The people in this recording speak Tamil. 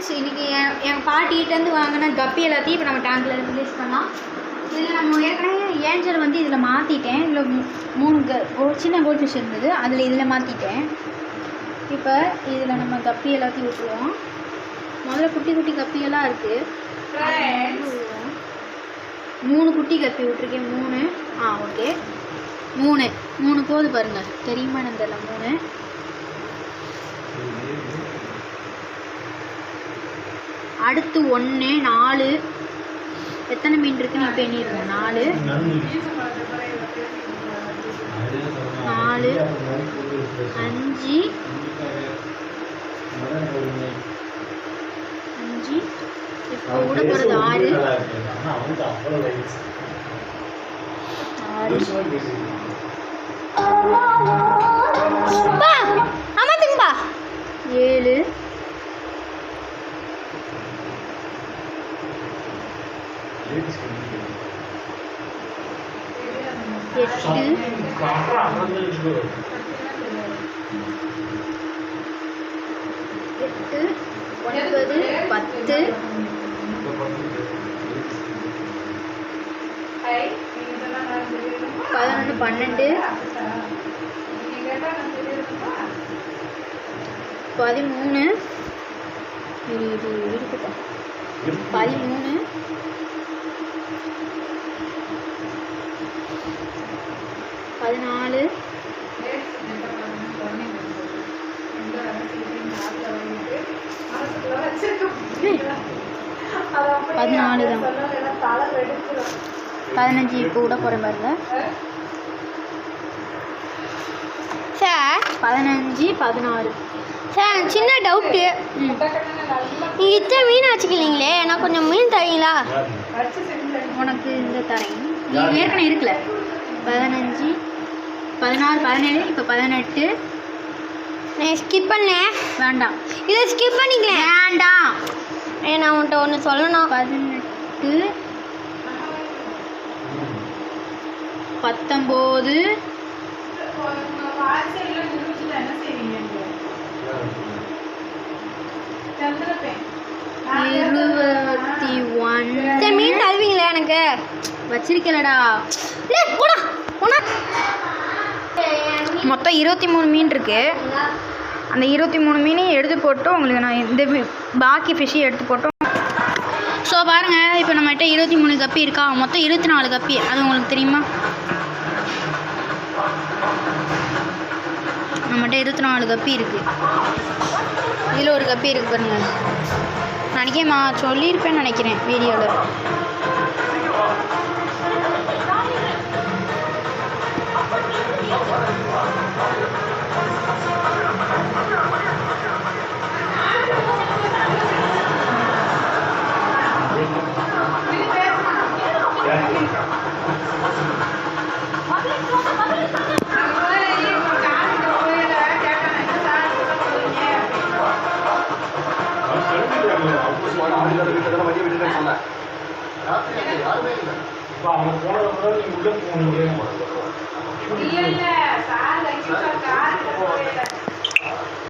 ஃப்ரெண்ட்ஸ், இன்றைக்கி என் பாட்டிகிட்டேருந்து வாங்கின கப்பி எல்லாத்தையும் இப்போ நம்ம டேங்கில் ரிலீஸ் பண்ணலாம். இதில் நம்ம ஏற்கனவே ஏஞ்சல் வந்து இதில் மாற்றிட்டேன். இதில் ஒரு சின்ன கோல்ட் ஃபிஷ் இருந்தது, இதில் மாற்றிட்டேன். இப்போ இதில் நம்ம கப்பி எல்லாத்தையும் விட்டுருவோம். முதல்ல குட்டி குட்டி கப்பியெல்லாம் இருக்குது. 3 குட்டி கப்பி விட்டுருக்கேன். 3 ஓகே 3 போது பாருங்கள், தெரியுமா எனக்கு தெரியல. 3 அடுத்து 1 4 எத்தனை மீன் இருக்குன்னு இப்போ எண்ணிடுவோம். 4 5 இப்போ கூட போகிறது 6 ஆமாத்துங்கப்பா 7 8 9 10 11 12 13 14 தான் 15 இப்போ கூட போகிற பாருங்க சார். 15 16 சார். சின்ன டவுட்டு, நீங்கள் இத்தனை மீன் வச்சுக்கலீங்களே, நான் கொஞ்சம் மீன் தரீங்களா? உனக்கு இந்த தரேன். நீ ஏற்கனவே இருக்குல்ல. 15 16 17 இப்போ 18. நான் ஸ்கிப் பண்ணேன். வேண்டாம், இதை ஸ்கிப் பண்ணிக்கலாம். வேண்டாம். நான் உன்கிட்ட ஒன்று சொல்லணும். 18 19 21. சரி, மீன் தருவீங்களா எனக்கு? வச்சிருக்கலடா. மொத்தம் 23 மீன் இருக்கு. அந்த 23 மீனையும் எடுத்து போட்டு உங்களுக்கு நான் இந்த பாக்கி ஃபிஷ்ஷையும் எடுத்து போட்டோம். ஸோ பாருங்கள், இப்போ நம்மகிட்ட 23 கப்பி இருக்கா, மொத்தம் 24 கப்பி. அது உங்களுக்கு தெரியுமா? நம்மகிட்ட 24 கப்பி இருக்குது. இதில் ஒரு கப்பி இருக்குது பாருங்கள். நான் சொல்லியிருப்பேன்னு நினைக்கிறேன் வீடியோவில். இல்ல சார்